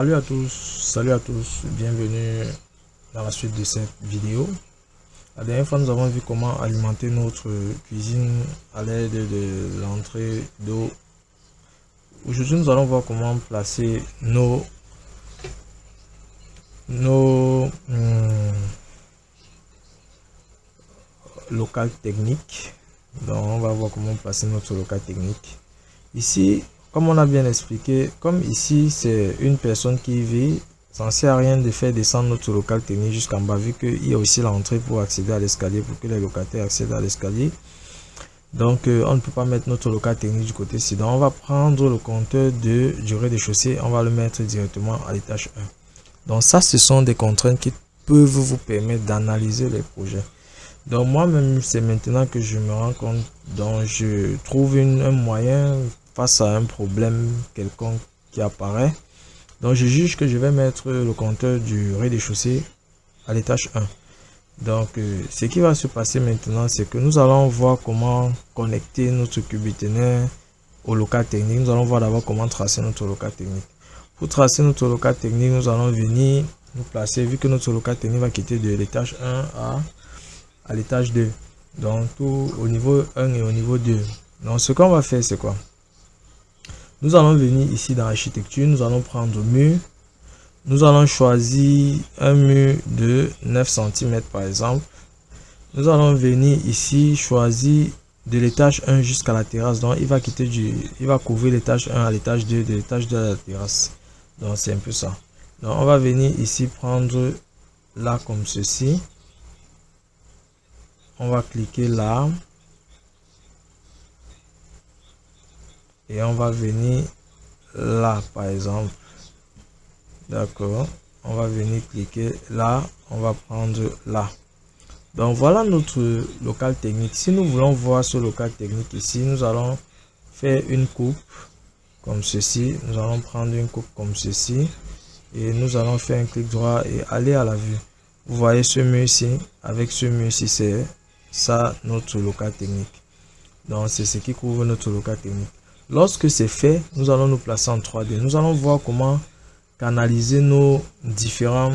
Salut à tous, bienvenue dans la suite de cette vidéo. La dernière fois, nous avons vu comment alimenter notre cuisine à l'aide de l'entrée d'eau. Aujourd'hui, nous allons voir comment placer nos locales techniques. Donc, on va voir comment placer notre local technique. Ici, comme on a bien expliqué, comme ici c'est une personne qui vit, ça ne sert à rien de faire descendre notre local technique jusqu'en bas, vu qu'il y a aussi l'entrée pour accéder à l'escalier, pour que les locataires accèdent à l'escalier. Donc on ne peut pas mettre notre local technique du côté ci. Donc on va prendre le compteur du rez-de-chaussée, on va le mettre directement à l'étage 1. Donc ça, ce sont des contraintes qui peuvent vous permettre d'analyser les projets. Donc moi-même, c'est maintenant que je me rends compte, donc je trouve un moyen face à un problème quelconque qui apparaît. Donc je juge que je vais mettre le compteur du rez-de-chaussée à l'étage 1. Donc ce qui va se passer maintenant, c'est que nous allons voir comment connecter notre cubiténaire au local technique. Nous allons voir d'abord comment tracer notre local technique. Pour tracer notre local technique, nous allons venir nous placer, vu que notre local technique va quitter de l'étage 1 à l'étage 2. Donc tout au niveau 1 et au niveau 2. Donc ce qu'on va faire, c'est quoi? Nous allons venir ici dans l'architecture, nous allons prendre mur. Nous allons choisir un mur de 9 cm par exemple. Nous allons venir ici choisir de l'étage 1 jusqu'à la terrasse. Donc il va couvrir l'étage 1 à l'étage 2, de l'étage 2 à la terrasse. Donc c'est un peu ça. Donc on va venir ici prendre là comme ceci. On va cliquer là. Et on va venir là par exemple. D'accord. On va venir cliquer là. On va prendre là. Donc voilà notre local technique. Si nous voulons voir ce local technique ici, nous allons faire une coupe comme ceci. Nous allons prendre une coupe comme ceci. Et nous allons faire un clic droit et aller à la vue. Vous voyez ce mur ici. Avec ce mur ici, c'est ça notre local technique. Donc c'est ce qui couvre notre local technique. Lorsque c'est fait, nous allons nous placer en 3D. Nous allons voir comment canaliser nos différents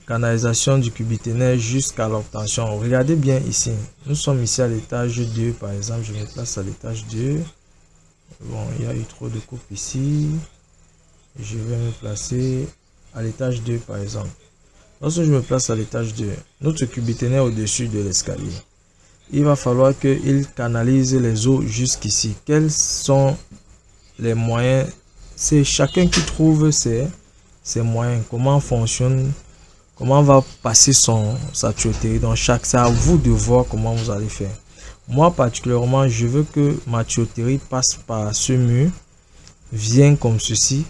canalisations du cubiténaire jusqu'à l'obtention. Regardez bien ici. Nous sommes ici à l'étage 2 par exemple. Je me place à l'étage 2. Bon, il y a eu trop de coupes ici. Je vais me placer à l'étage 2 par exemple. Lorsque je me place à l'étage 2, notre cubiténaire au-dessus de l'escalier, il va falloir qu'il canalise les eaux jusqu'ici. Quels sont les moyens? C'est chacun qui trouve ses moyens. Comment fonctionne, comment va passer sa tuyauterie. Donc c'est à vous de voir comment vous allez faire. Moi particulièrement, je veux que ma tuyauterie passe par ce mur, vient comme ceci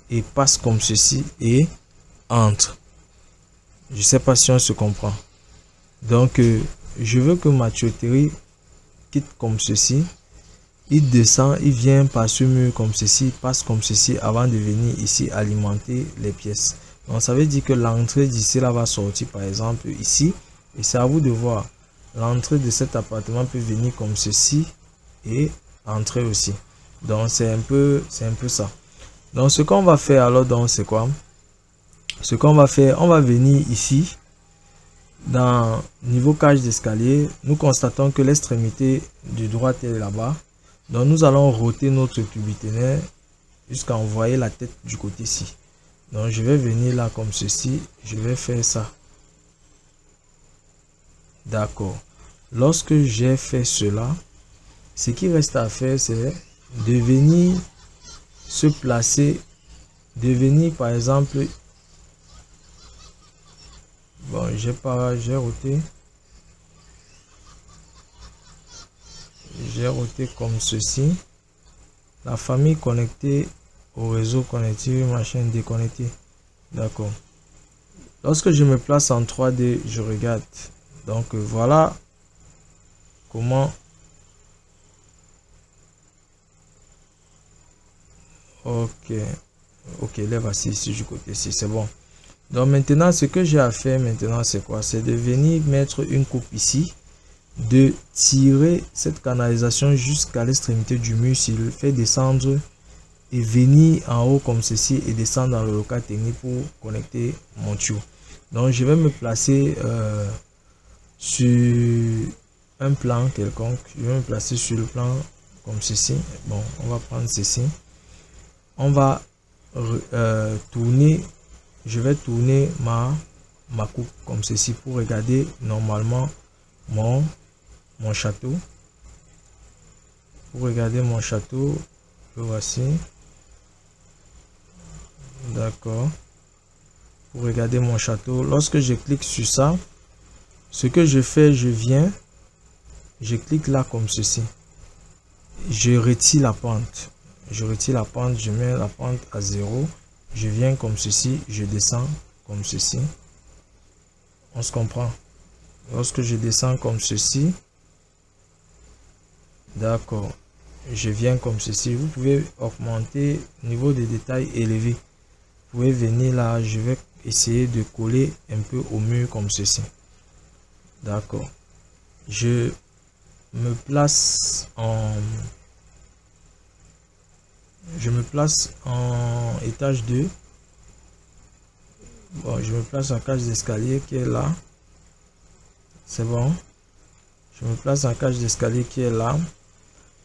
et passe comme ceci et entre. Je sais pas si on se comprend. Donc je veux que ma tuyauterie quitte comme ceci, il descend, il vient par ce mur comme ceci, passe comme ceci avant de venir ici alimenter les pièces. Donc ça veut dire que l'entrée d'ici là va sortir par exemple ici, et c'est à vous de voir. L'entrée de cet appartement peut venir comme ceci et entrer aussi. Donc c'est un peu ça. Donc ce qu'on va faire alors, donc c'est quoi? Ce qu'on va faire, on va venir ici dans niveau cage d'escalier. Nous constatons que l'extrémité du droit est là-bas. Donc nous allons roter notre cubiténaire jusqu'à envoyer la tête du côté-ci. Donc je vais venir là comme ceci. Je vais faire ça. D'accord. Lorsque j'ai fait cela, ce qui reste à faire, c'est de venir se placer, de venir par exemple. Bon, j'ai roté. J'ai roté comme ceci. La famille connectée au réseau connecté, machine déconnectée. D'accord. Lorsque je me place en 3D, je regarde. Donc voilà comment. Ok. Ok, là voici ici du côté-ci, c'est bon. Donc maintenant, ce que j'ai à faire maintenant, c'est quoi? C'est de venir mettre une coupe ici. de tirer cette canalisation jusqu'à l'extrémité du mur, s'il fait descendre et venir en haut comme ceci et descendre dans le local technique pour connecter mon tuyau. Donc je vais me placer sur un plan quelconque. Je vais me placer sur le plan comme ceci. Bon, on va prendre ceci. On va tourner. Je vais tourner ma coupe comme ceci pour regarder normalement mon château. Pour regarder mon château, le voici. D'accord. Pour regarder mon château, lorsque je clique sur ça, ce que je fais, je clique là comme ceci. Je retire la pente. Je retire la pente, je mets la pente à 0. Je viens comme ceci, je descends comme ceci. On se comprend. Lorsque je descends comme ceci, d'accord, je viens comme ceci. Vous pouvez augmenter le niveau de détail élevé. Vous pouvez venir là, je vais essayer de coller un peu au mur comme ceci. D'accord. Je me place en étage 2. Bon, je me place en cage d'escalier qui est là. C'est bon. Je me place en cage d'escalier qui est là.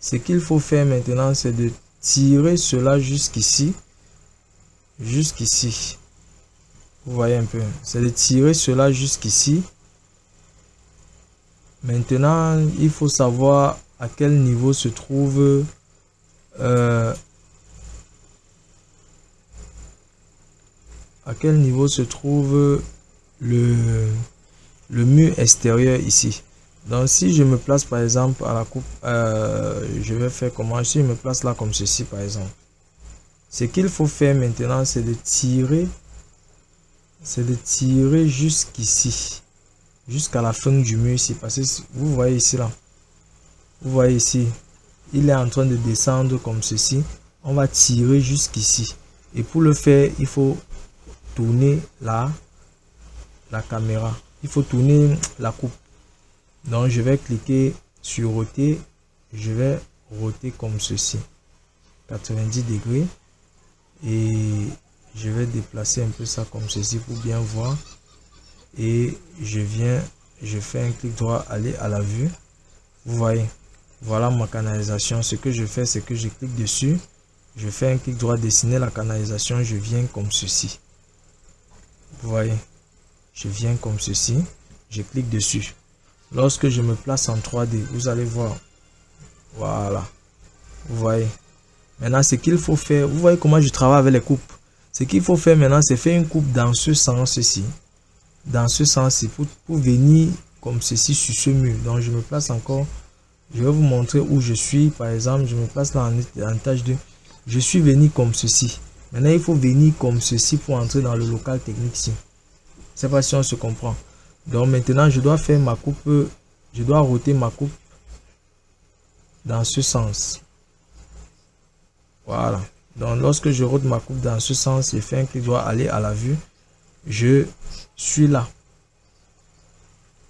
Ce qu'il faut faire maintenant, c'est de tirer cela jusqu'ici. Jusqu'ici. Vous voyez un peu. C'est de tirer cela jusqu'ici. Maintenant, il faut savoir à quel niveau se trouve le mur extérieur ici. Donc si je me place par exemple à la coupe, je vais faire comment? Si je me place là comme ceci par exemple, ce qu'il faut faire maintenant, c'est de tirer jusqu'ici, jusqu'à la fin du mur ici, parce que vous voyez ici là, vous voyez ici, il est en train de descendre comme ceci. On va tirer jusqu'ici, et pour le faire, il faut tourner la caméra, il faut tourner la coupe. Donc je vais cliquer sur roter, je vais roter comme ceci, 90 degrés, et je vais déplacer un peu ça comme ceci pour bien voir, et je fais un clic droit, aller à la vue. Vous voyez, voilà ma canalisation. Ce que je fais, c'est que je clique dessus, je fais un clic droit, dessiner la canalisation, je viens comme ceci. Vous voyez, je viens comme ceci, je clique dessus. Lorsque je me place en 3D, vous allez voir. Voilà. Vous voyez. Maintenant, ce qu'il faut faire, vous voyez comment je travaille avec les coupes. Ce qu'il faut faire maintenant, c'est faire une coupe dans ce sens-ci. Dans ce sens-ci, pour venir comme ceci sur ce mur. Donc, je me place encore. Je vais vous montrer où je suis. Par exemple, je me place là en étage 2. Je suis venu comme ceci. Maintenant, il faut venir comme ceci pour entrer dans le local technique ici. Je ne sais pas si on se comprend. Donc maintenant, je dois faire ma coupe, je dois roter ma coupe dans ce sens. Voilà. Donc lorsque je rote ma coupe dans ce sens, je fais un clic droit, aller à la vue. Je suis là.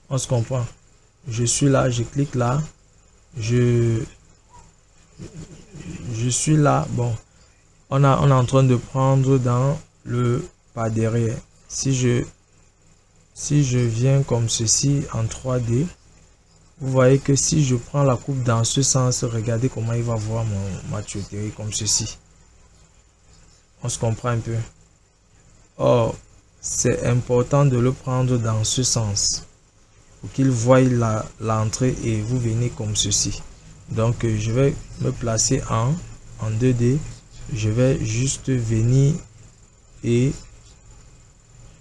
On se comprend. Je suis là, je clique là. Je suis là. Bon, on est en train de prendre dans le pas derrière. Si je viens comme ceci en 3D, vous voyez que si je prends la coupe dans ce sens, regardez comment il va voir ma tuyauterie comme ceci. On se comprend un peu. Or, c'est important de le prendre dans ce sens pour qu'il voie l'entrée et vous venez comme ceci. Donc, je vais me placer en 2D. Je vais juste venir et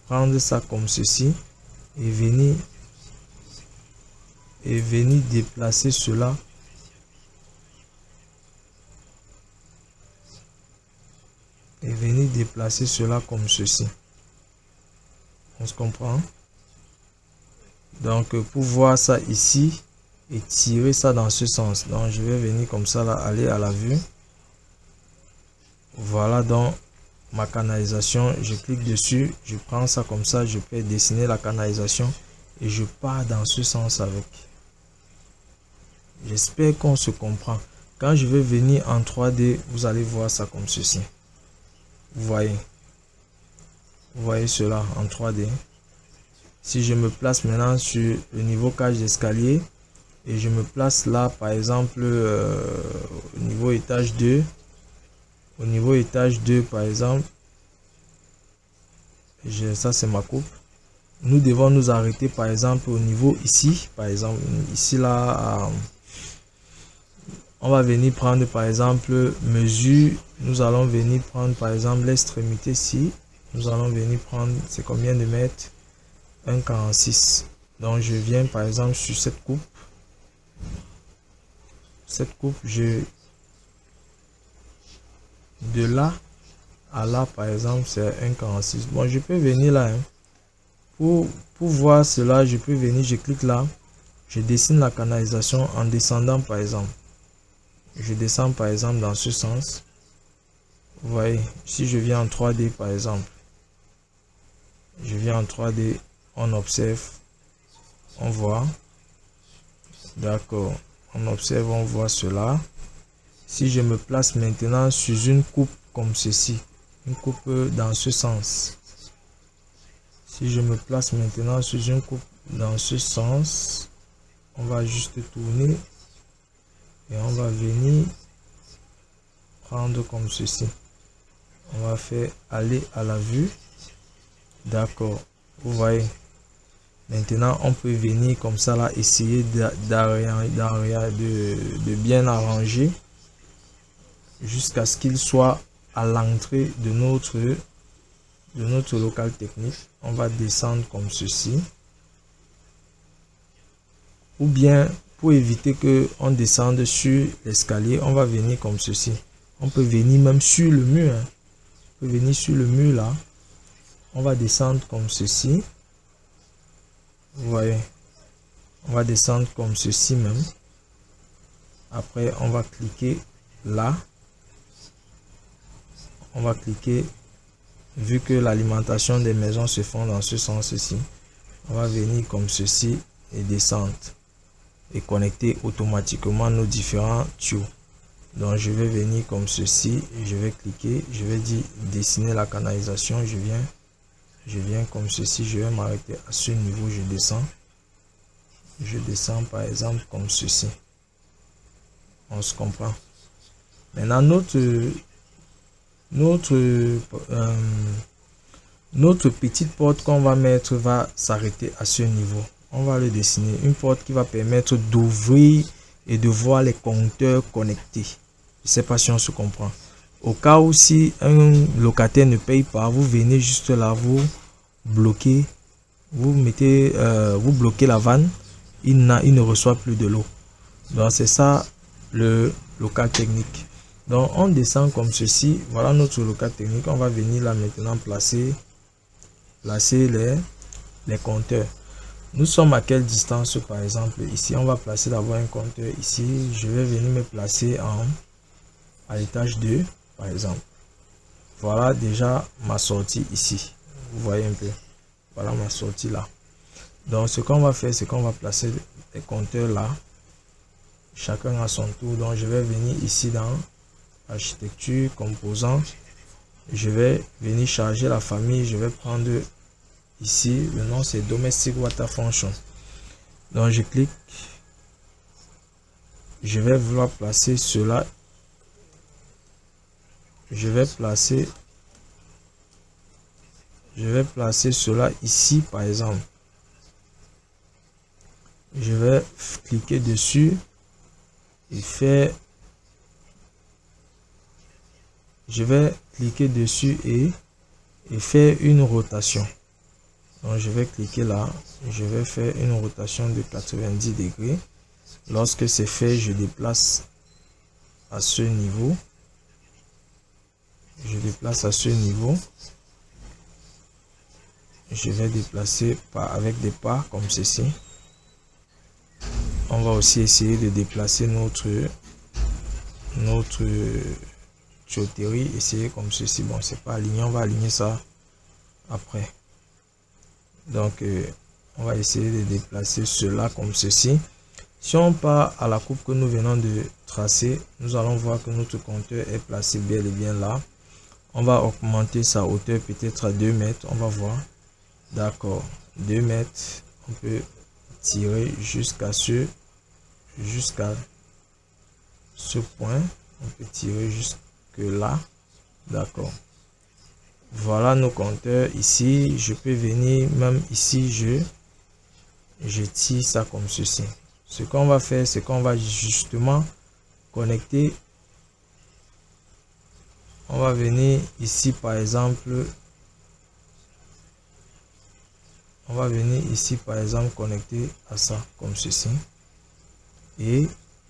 prendre ça comme ceci. Et venir déplacer cela comme ceci. On se comprend? Donc pour voir ça ici et tirer ça dans ce sens, donc je vais venir comme ça là, aller à la vue. Voilà donc ma canalisation, je clique dessus, je prends ça comme ça, je peux dessiner la canalisation et je pars dans ce sens avec. J'espère qu'on se comprend. Quand je vais venir en 3D, vous allez voir ça comme ceci. Vous voyez cela en 3D. Si je me place maintenant sur le niveau cage d'escalier et je me place là, par exemple, au niveau étage 2, par exemple, ça c'est ma coupe. Nous devons nous arrêter par exemple au niveau ici, par exemple, ici là, on va venir prendre par exemple mesure, nous allons venir prendre par exemple l'extrémité ici, nous allons venir prendre, c'est combien de mètres? 1,46. Donc je viens par exemple sur cette coupe, je de là à là par exemple c'est 1,46. Bon, je peux venir là, hein. Pour voir cela, je peux venir, je clique là, je dessine la canalisation en descendant par exemple. Je descends par exemple dans ce sens. Vous voyez, si je viens en 3D par exemple, je viens en 3D, on observe, on voit. D'accord, on observe, on voit cela. Si je me place maintenant sur une coupe comme ceci, une coupe dans ce sens. Si je me place maintenant sur une coupe dans ce sens, on va juste tourner et on va venir prendre comme ceci. On va faire aller à la vue. D'accord, vous voyez. Maintenant, on peut venir comme ça là, essayer de bien arranger jusqu'à ce qu'il soit à l'entrée de notre local technique. On va descendre comme ceci. Ou bien, pour éviter que on descende sur l'escalier, on va venir comme ceci. On peut venir même sur le mur. Hein. On peut venir sur le mur là. On va descendre comme ceci. Vous voyez. On va descendre comme ceci même. Après, on va cliquer là. On va cliquer. Vu que l'alimentation des maisons se font dans ce sens-ci, on va venir comme ceci et descendre et connecter automatiquement nos différents tuyaux. Donc je vais venir comme ceci, je vais cliquer, je vais dire dessiner la canalisation, je viens comme ceci, je vais m'arrêter à ce niveau, je descends par exemple comme ceci. On se comprend. Maintenant notre petite porte qu'on va mettre va s'arrêter à ce niveau. On va le dessiner. Une porte qui va permettre d'ouvrir et de voir les compteurs connectés. Je ne sais pas si on se comprend. Au cas où si un locataire ne paye pas, vous venez juste là, vous bloquez, vous bloquez la vanne, il ne reçoit plus de l'eau. Donc c'est ça le local technique. Donc on descend comme ceci. Voilà notre local technique. On va venir là maintenant placer les compteurs. Nous sommes à quelle distance par exemple ici? On va placer d'abord un compteur ici. Je vais venir me placer à l'étage 2 par exemple. Voilà déjà ma sortie ici. Vous voyez un peu. Voilà ma sortie là. Donc ce qu'on va faire, c'est qu'on va placer les compteurs là. Chacun à son tour. Donc je vais venir ici dans architecture, composants. Je vais venir charger la famille. Je vais prendre ici, le nom c'est Domestic Water Function. Donc je clique. Je vais vouloir placer cela. Je vais placer cela ici par exemple. Je vais cliquer dessus et faire. Je vais cliquer dessus et faire une rotation. Donc je vais cliquer là, je vais faire une rotation de 90 degrés. Lorsque c'est fait, je déplace à ce niveau. Je déplace à ce niveau. Je vais déplacer avec des pas comme ceci. On va aussi essayer de déplacer notre tuyauterie, essayer comme ceci. Bon, c'est pas aligné, on va aligner ça après. Donc on va essayer de déplacer cela comme ceci. Si on part à la coupe que nous venons de tracer, nous allons voir que notre compteur est placé bel et bien là. On va augmenter sa hauteur peut-être à 2 mètres. On va voir. D'accord. 2 mètres. On peut tirer jusqu'à ce point. On peut tirer jusque là. D'accord. Voilà nos compteurs ici. Je peux venir même ici. Je tire ça comme ceci. Ce qu'on va faire, c'est qu'on va justement connecter. On va venir ici par exemple. On va venir ici par exemple connecter à ça comme ceci. Et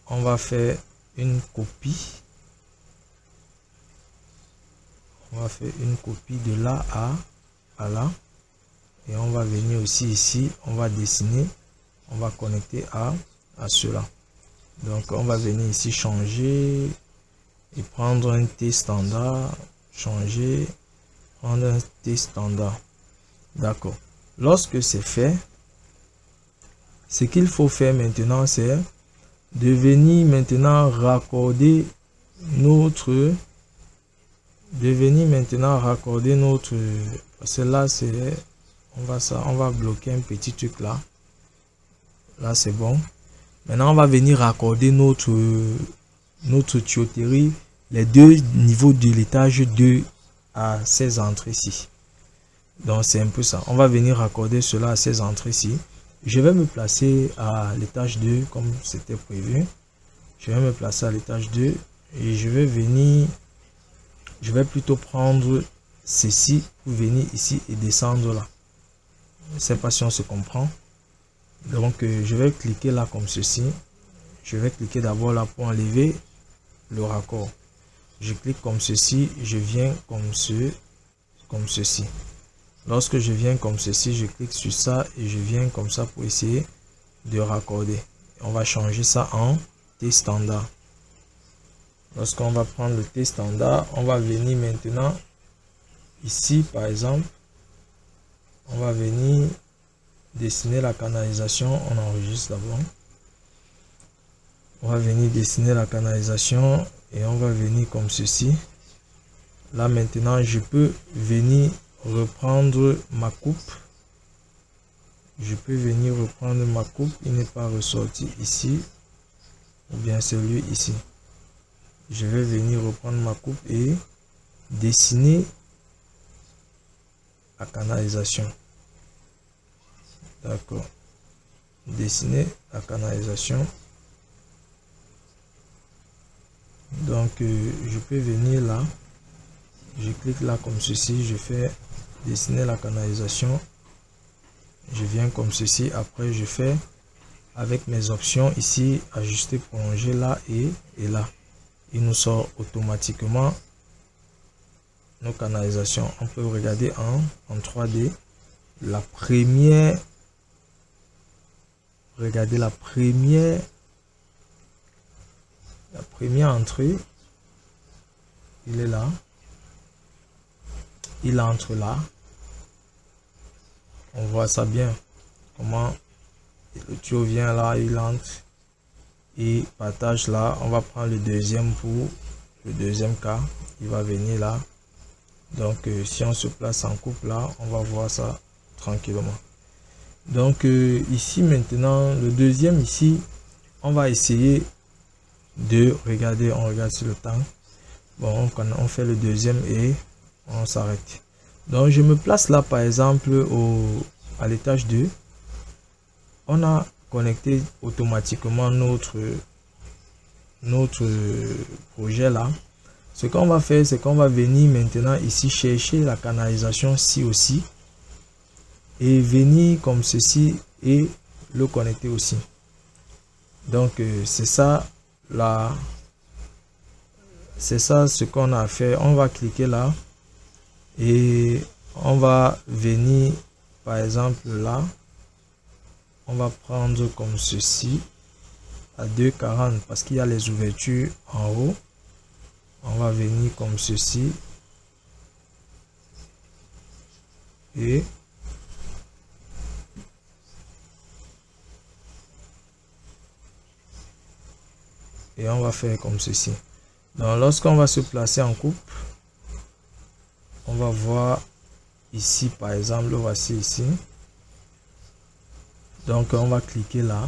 on va faire une copie. On va faire une copie de là à là. Et on va venir aussi ici. On va dessiner. On va connecter à cela. Donc on va venir ici changer et prendre un T standard. Changer. Prendre un T standard. D'accord. Lorsque c'est fait, ce qu'il faut faire maintenant, c'est de venir maintenant raccorder notre parce que là c'est on va bloquer un petit truc là. Là c'est bon. Maintenant on va venir raccorder notre tuyauterie, les deux niveaux de l'étage 2 à ces entrées ci. Donc c'est un peu ça. On va venir raccorder cela à ces entrées ci. Je vais me placer à l'étage 2 comme c'était prévu. Je vais me placer à l'étage 2 et je vais venir, je vais plutôt prendre ceci pour venir ici et descendre là. Je ne sais pas si on se comprend. Donc je vais cliquer là comme ceci. Je vais cliquer d'abord là pour enlever le raccord. Je clique comme ceci, je viens comme ceci. Lorsque je viens comme ceci, je clique sur ça et je viens comme ça pour essayer de raccorder. On va changer ça en T standard. Lorsqu'on va prendre le T standard, on va venir maintenant ici par exemple. On va venir dessiner la canalisation. On enregistre d'abord. On va venir dessiner la canalisation et on va venir comme ceci. Là maintenant, je peux venir reprendre ma coupe. Je peux venir reprendre ma coupe. Il n'est pas ressorti ici. Ou bien celui ici. Je vais venir reprendre ma coupe et dessiner la canalisation. D'accord. Dessiner la canalisation. Donc, je peux venir là. Je clique là comme ceci. Je fais dessiner la canalisation. Je viens comme ceci. Après, je fais avec mes options ici, ajuster, prolonger là et là. Il nous sort automatiquement nos canalisations. On peut regarder en 3D. La première, regardez la première entrée. Il est là. Il entre là. On voit ça bien. Comment le tuyau vient là, il entre et partage là. On va prendre le deuxième pour le deuxième cas. Il va venir là. Donc si on se place en couple là, on va voir ça tranquillement. Donc ici maintenant, le deuxième ici, on va essayer de regarder. On regarde sur le temps. Bon, on fait le deuxième et on s'arrête. Donc je me place là par exemple à l'étage 2. On a connecté automatiquement notre projet là. Ce qu'on va faire, c'est qu'on va venir maintenant ici chercher la canalisation ci aussi et venir comme ceci et le connecter aussi. Donc c'est ça là, c'est ça ce qu'on a fait. On va cliquer là et on va venir par exemple là. On va prendre comme ceci à 2,40 parce qu'il y a les ouvertures en haut. On va venir comme ceci et et on va faire comme ceci. Donc lorsqu'on va se placer en coupe, on va voir ici par exemple, voici ici. Donc on va cliquer là,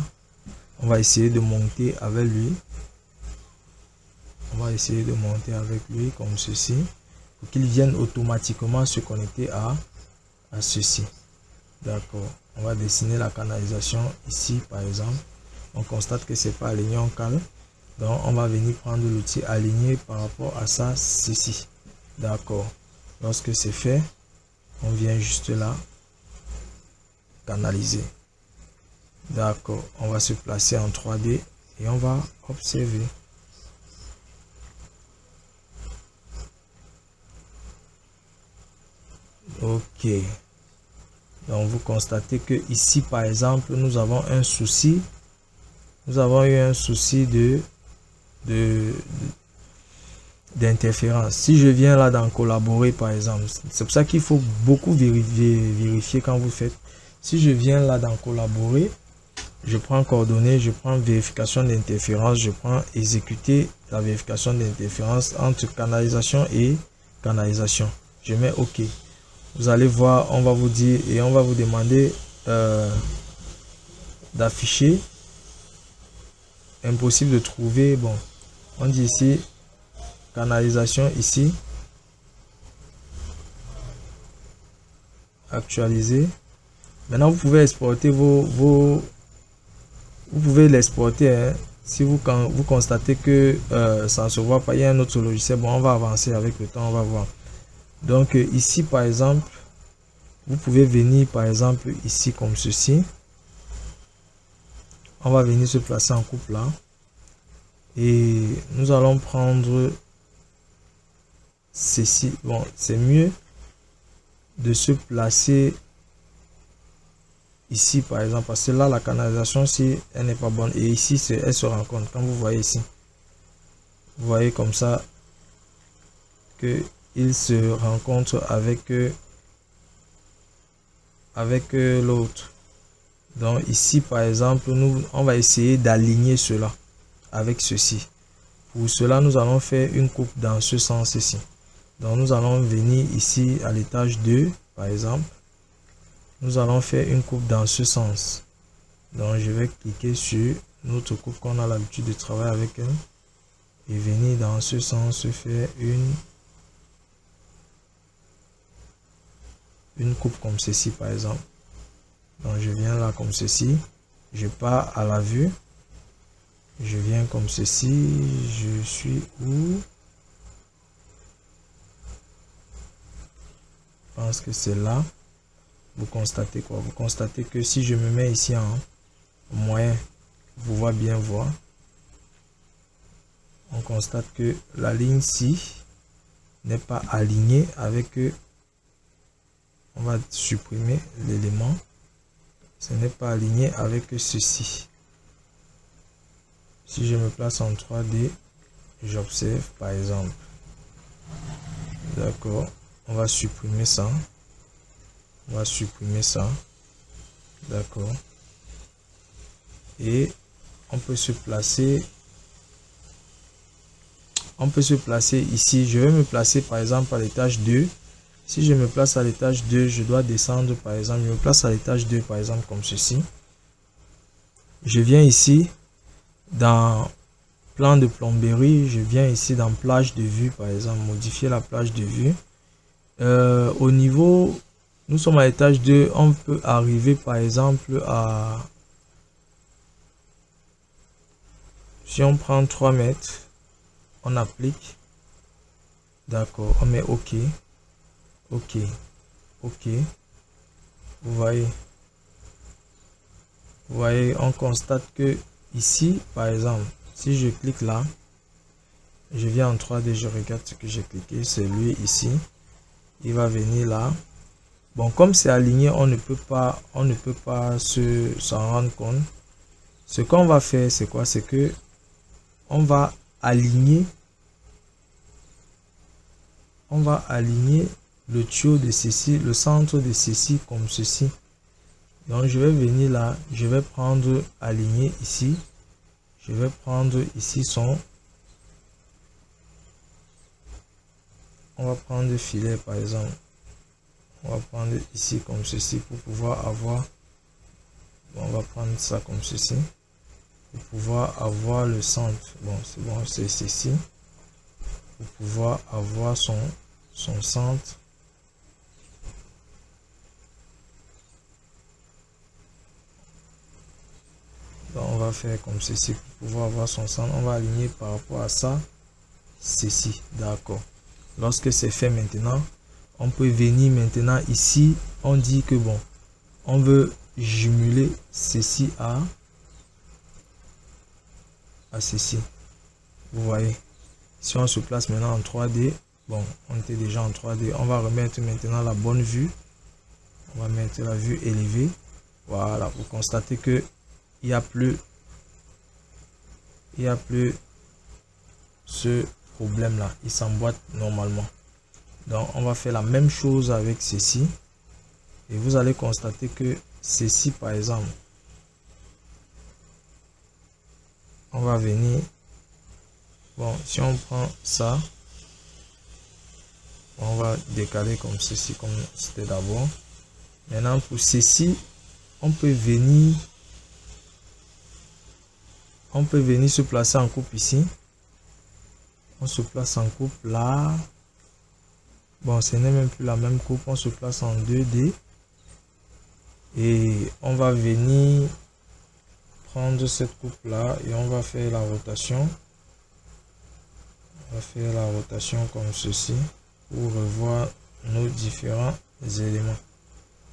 on va essayer de monter avec lui. On va essayer de monter avec lui comme ceci, pour qu'il vienne automatiquement se connecter à ceci. D'accord. On va dessiner la canalisation ici par exemple. On constate que c'est pas aligné en cale. Donc on va venir prendre l'outil aligné par rapport à ça, ceci. D'accord. Lorsque c'est fait, on vient juste là, canaliser. D'accord. On va se placer en 3D et on va observer. Ok. Donc vous constatez que ici par exemple nous avons un souci. Nous avons eu un souci d'interférence. Si je viens là dans collaborer par exemple, c'est pour ça qu'il faut beaucoup vérifier quand vous faites. Si je viens là dans collaborer, je prends coordonnées, je prends vérification d'interférence, je prends exécuter la vérification d'interférence entre canalisation et canalisation. Je mets OK. Vous allez voir, on va vous dire et on va vous demander d'afficher. Impossible de trouver. Bon, on dit ici canalisation ici. Actualiser. Maintenant, vous pouvez exporter vous pouvez l'exporter. Hein. Si vous constatez que ça ne se voit pas, il y a un autre logiciel. Bon, on va avancer avec le temps, on va voir. Donc ici par exemple, vous pouvez venir par exemple ici comme ceci. On va venir se placer en couple là. Et nous allons prendre ceci. Bon, c'est mieux de se placer ici par exemple. Parce que là, la canalisation, si elle n'est pas bonne. Et ici, elle se rencontre. Quand vous voyez ici. Vous voyez comme ça que il se rencontre avec l'autre. Donc ici par exemple, on va essayer d'aligner cela avec ceci. Pour cela, nous allons faire une coupe dans ce sens ici. Donc nous allons venir ici à l'étage 2 par exemple. Nous allons faire une coupe dans ce sens. Donc je vais cliquer sur notre coupe qu'on a l'habitude de travailler avec elle et venir dans ce sens faire une coupe comme ceci par exemple. Donc je viens là comme ceci, je pars à la vue, je viens comme ceci, je suis où? Je pense que c'est là. Vous constatez quoi? Vous constatez que si je me mets ici en moyen, vous voyez bien voir, on constate que la ligne-ci n'est pas alignée avec on va supprimer l'élément. Ce n'est pas aligné avec ceci. Si je me place en 3D, j'observe par exemple. D'accord. On va supprimer ça. On va supprimer ça. D'accord. Et on peut se placer. On peut se placer ici. Je vais me placer par exemple à l'étage 2. Si je me place à l'étage 2, je dois descendre par exemple. Je me place à l'étage 2 par exemple comme ceci. Je viens ici dans plan de plomberie. Je viens ici dans plage de vue par exemple. Modifier la plage de vue. Au niveau, nous sommes à l'étage 2. On peut arriver par exemple à... Si on prend 3 mètres, on applique. D'accord, on met OK. OK. OK. Vous voyez, on constate que ici, par exemple, si je clique là, je viens en 3D, je regarde ce que j'ai cliqué, c'est lui ici. Il va venir là. Bon, comme c'est aligné, on ne peut pas s'en rendre compte. Ce qu'on va faire, c'est quoi? C'est que on va aligner le tuyau de ceci, le centre de ceci comme ceci. Donc je vais venir là, je vais prendre aligner ici, Je vais prendre ici on va prendre filet par exemple. On va prendre ici comme ceci pour pouvoir avoir, on va prendre ça comme ceci pour pouvoir avoir le centre. Bon, c'est bon, c'est ceci pour pouvoir avoir son centre. Donc on va faire comme ceci pour pouvoir avoir son centre. On va aligner par rapport à ça, ceci, d'accord. Lorsque c'est fait maintenant, on peut venir maintenant ici, on dit que bon, on veut jumeler ceci à ceci. Vous voyez, si on se place maintenant en 3D, bon, on était déjà en 3D, on va remettre maintenant la bonne vue. On va mettre la vue élevée. Voilà, pour constater que il n'y a plus ce problème là, il s'emboîte normalement. Donc on va faire la même chose avec ceci et vous allez constater que ceci par exemple, on va venir, bon, si on prend ça, on va décaler comme ceci, comme c'était d'abord. Maintenant pour ceci, on peut venir se placer en coupe ici. On se place en coupe là. Bon, ce n'est même plus la même coupe. On se place en 2D. Et on va venir prendre cette coupe là et on va faire la rotation. On va faire la rotation comme ceci pour revoir nos différents éléments.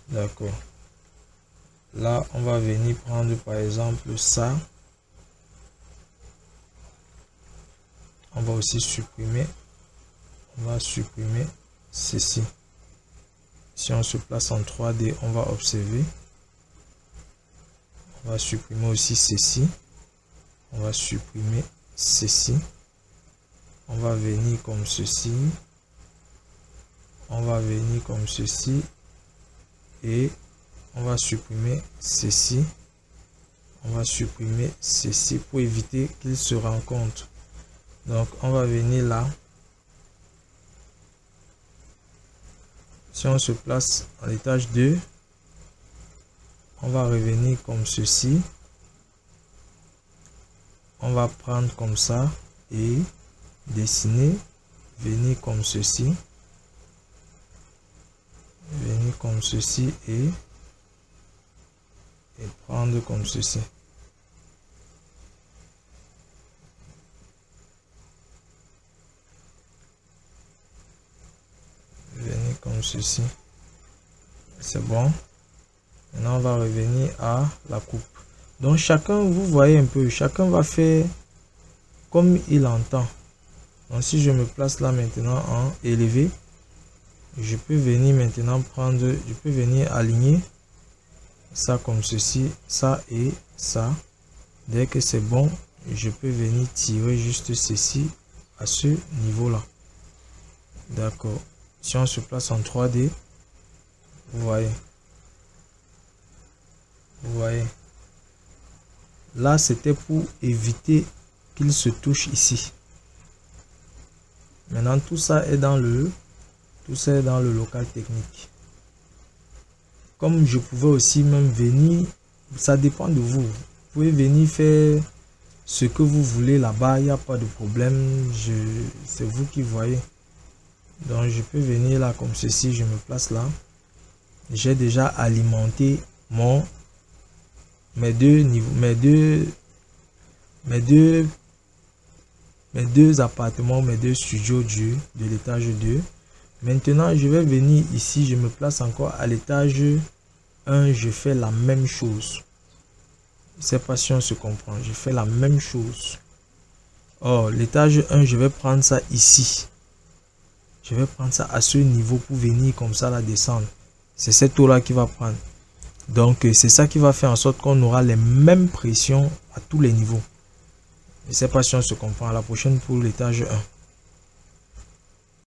D'accord. Là, on va venir prendre par exemple ça. On va aussi supprimer. On va supprimer ceci. Si on se place en 3D, on va observer. On va supprimer aussi ceci. On va supprimer ceci. On va venir comme ceci. On va venir comme ceci. Et on va supprimer ceci. On va supprimer ceci pour éviter qu'ils se rencontrent. Donc, on va venir là. Si on se place à l'étage 2, on va revenir comme ceci. On va prendre comme ça et dessiner, venir comme ceci. Venir comme ceci et prendre comme ceci. Venir comme ceci. C'est bon. Maintenant, on va revenir à la coupe. Donc, chacun, vous voyez un peu, chacun va faire comme il entend. Donc, si je me place là maintenant en élevé, je peux venir maintenant prendre, je peux venir aligner ça comme ceci, ça et ça. Dès que c'est bon, je peux venir tirer juste ceci à ce niveau-là. D'accord. Si on se place en 3D, vous voyez. Vous voyez. Là, c'était pour éviter qu'il se touche ici. Maintenant, tout ça est dans le local technique. Comme je pouvais aussi même venir, ça dépend de vous. Vous pouvez venir faire ce que vous voulez là-bas, il n'y a pas de problème. C'est vous qui voyez. Donc, je peux venir là comme ceci, je me place là. J'ai déjà alimenté mes deux appartements, mes deux studios de l'étage 2. Maintenant, je vais venir ici, je me place encore à l'étage 1, je fais la même chose. Je ne sais pas si on se comprend, je fais la même chose. Or, l'étage 1, je vais prendre ça ici. Je vais prendre ça à ce niveau pour venir comme ça la descendre. C'est cette eau-là qui va prendre. Donc, c'est ça qui va faire en sorte qu'on aura les mêmes pressions à tous les niveaux. Je ne sais pas si on se comprend. À la prochaine pour l'étage 1.